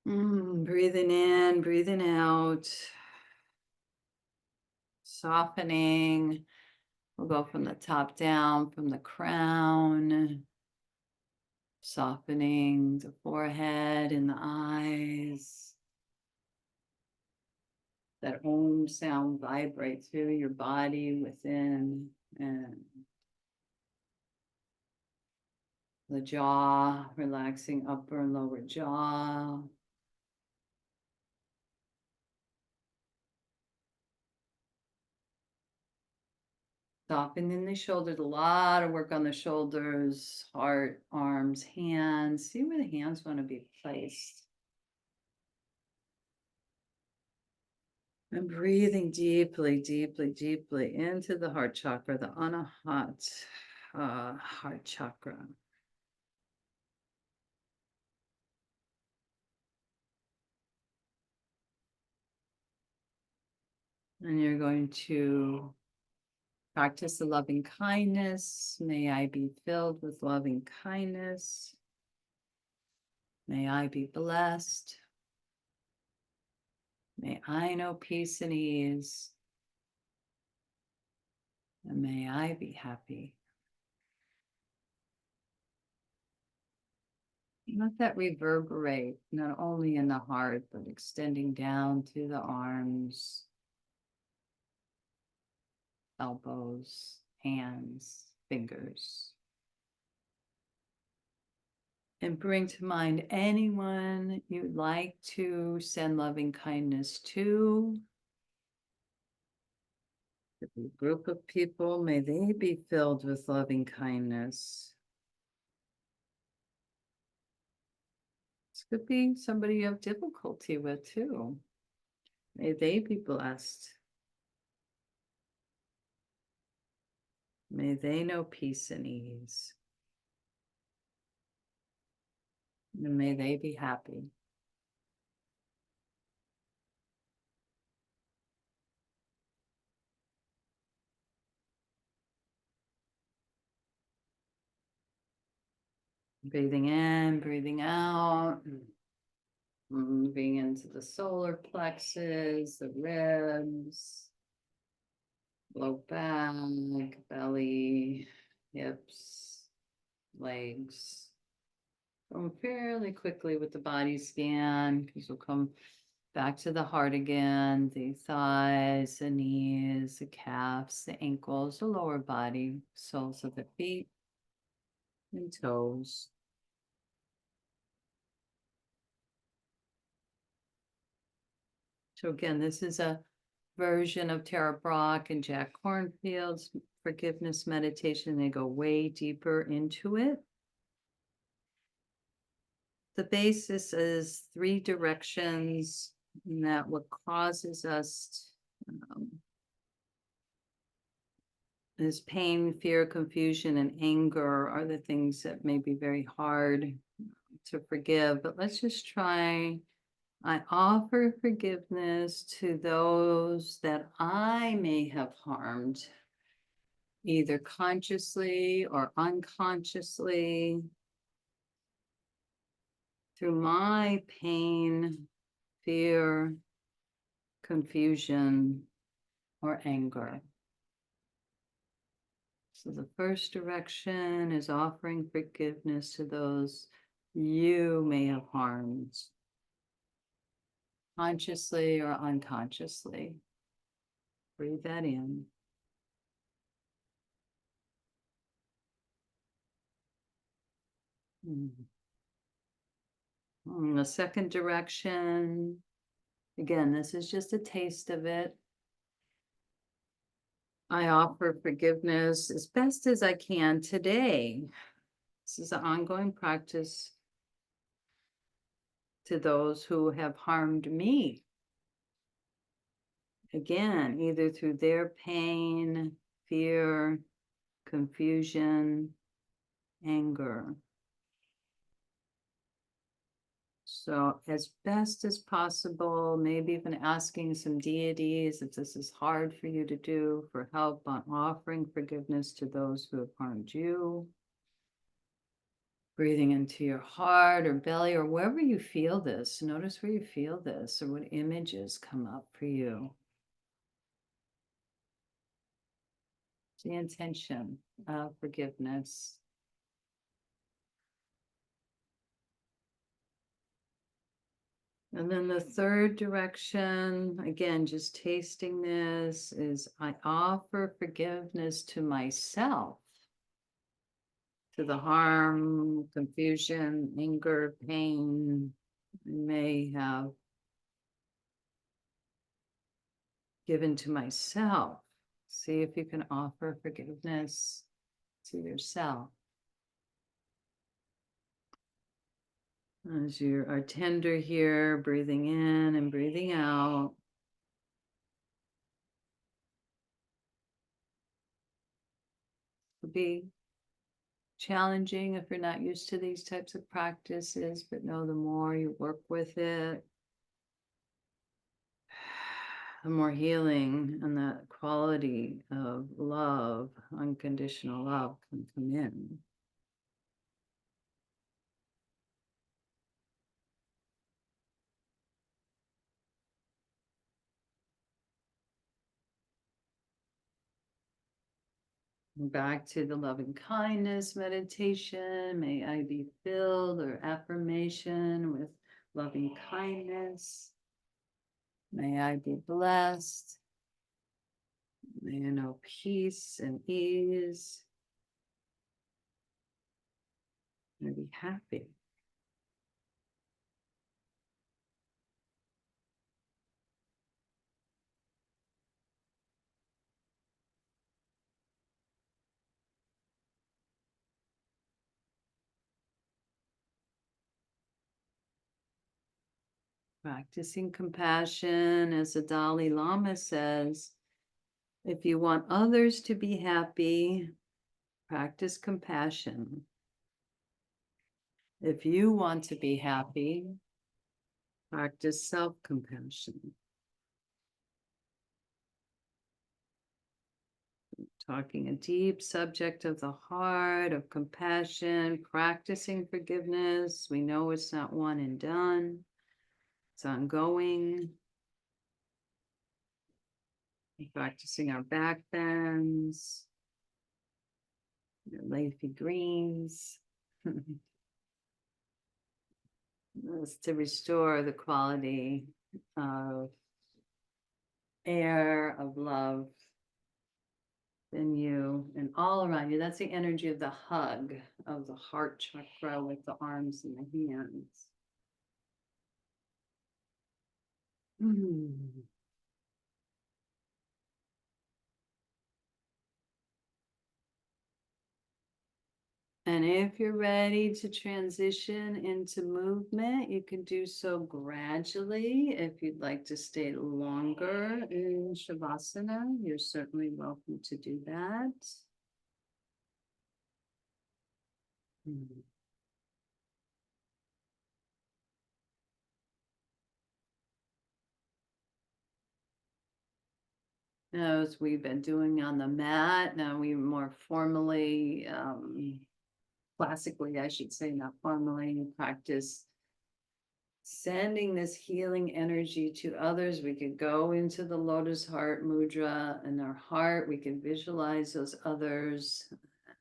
Breathing in, breathing out. Softening. We'll go from the top down, from the crown. Softening the forehead and the eyes. That Om sound vibrates through your body within and the jaw, relaxing upper and lower jaw. Softening the shoulders, a lot of work on the shoulders, heart, arms, hands. See where the hands want to be placed. And breathing deeply, deeply, deeply into the heart chakra, the Anahat heart chakra. And you're going to practice the loving kindness. May I be filled with loving kindness. May I be blessed. May I know peace and ease. And may I be happy. Let that reverberate, not only in the heart, but extending down to the arms, elbows, hands, fingers. And bring to mind anyone you'd like to send loving kindness to. A group of people, may they be filled with loving kindness. This could be somebody you have difficulty with too. May they be blessed. May they know peace and ease. And may they be happy. Breathing in, breathing out. Moving into the solar plexus, the ribs, low back, belly, hips, legs. Going fairly quickly with the body scan because we'll come back to the heart again, the thighs, the knees, the calves, the ankles, the lower body, soles of the feet and toes. So again, this is a version of Tara Brach and Jack Kornfield's forgiveness meditation. They go way deeper into it. The basis is 3 directions, and that what causes us is pain, fear, confusion, and anger are the things that may be very hard to forgive. But let's just try. I offer forgiveness to those that I may have harmed, either consciously or unconsciously, through my pain, fear, confusion, or anger. So the first direction is offering forgiveness to those you may have harmed, consciously or unconsciously. Breathe that in. The second direction, again, this is just a taste of it. I offer forgiveness as best as I can today. This is an ongoing practice to those who have harmed me. Again, either through their pain, fear, confusion, anger. So as best as possible, maybe even asking some deities, if this is hard for you to do, for help on offering forgiveness to those who have harmed you. Breathing into your heart or belly or wherever you feel this. Notice where you feel this or what images come up for you. The intention of forgiveness. And then the third direction, again, just tasting this, is I offer forgiveness to myself, to the harm, confusion, anger, pain I may have given to myself. See if you can offer forgiveness to yourself. As you are tender here, breathing in and breathing out. Could be challenging if you're not used to these types of practices, but know the more you work with it, the more healing and the quality of love, unconditional love, can come in. Back to the loving kindness meditation. May I be filled, or affirmation, with loving kindness. May I be blessed. May I know peace and ease. May I be happy. Practicing compassion, as the Dalai Lama says, if you want others to be happy, practice compassion. If you want to be happy, practice self-compassion. Talking a deep subject of the heart, of compassion, practicing forgiveness. We know it's not one and done. It's ongoing. Practicing our back bends, leafy greens. Is to restore the quality of air, of love in you and all around you. That's the energy of the hug of the heart chakra with the arms and the hands. Mm. And if you're ready to transition into movement, you can do so gradually. If you'd like to stay longer in Shavasana, you're certainly welcome to do that. Mm. As we've been doing on the mat, now we more formally, classically, I should say, not formally, practice sending this healing energy to others. We could go into the lotus heart mudra in our heart. We can visualize those others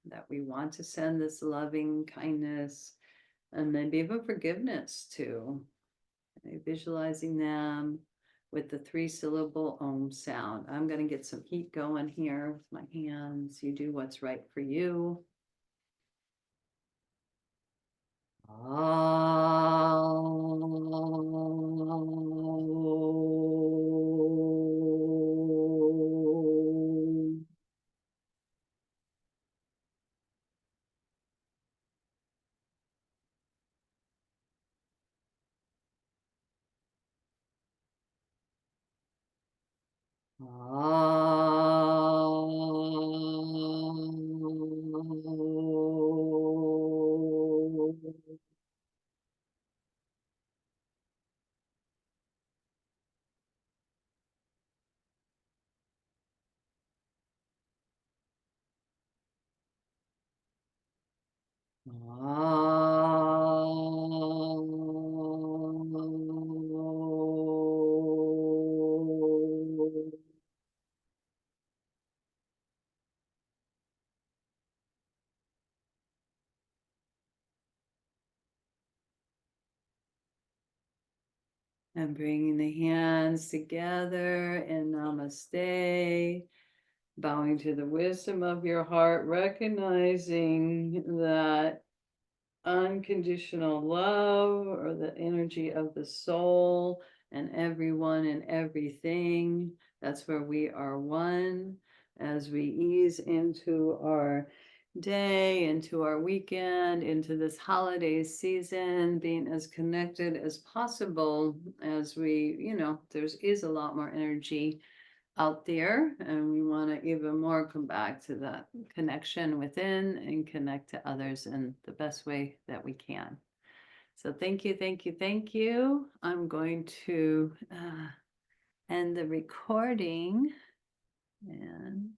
that we want to send this loving kindness and maybe even forgiveness to. Visualizing them with the 3-syllable Om sound. I'm going to get some heat going here with my hands. You do what's right for you. And bringing the hands together in namaste, bowing to the wisdom of your heart, recognizing that unconditional love or the energy of the soul and everyone and everything. That's where we are one as we ease into our day, into our weekend, into this holiday season, being as connected as possible as we, there is a lot more energy out there, and we want to even more come back to that connection within and connect to others in the best way that we can. So thank you, thank you, thank you. I'm going to end the recording and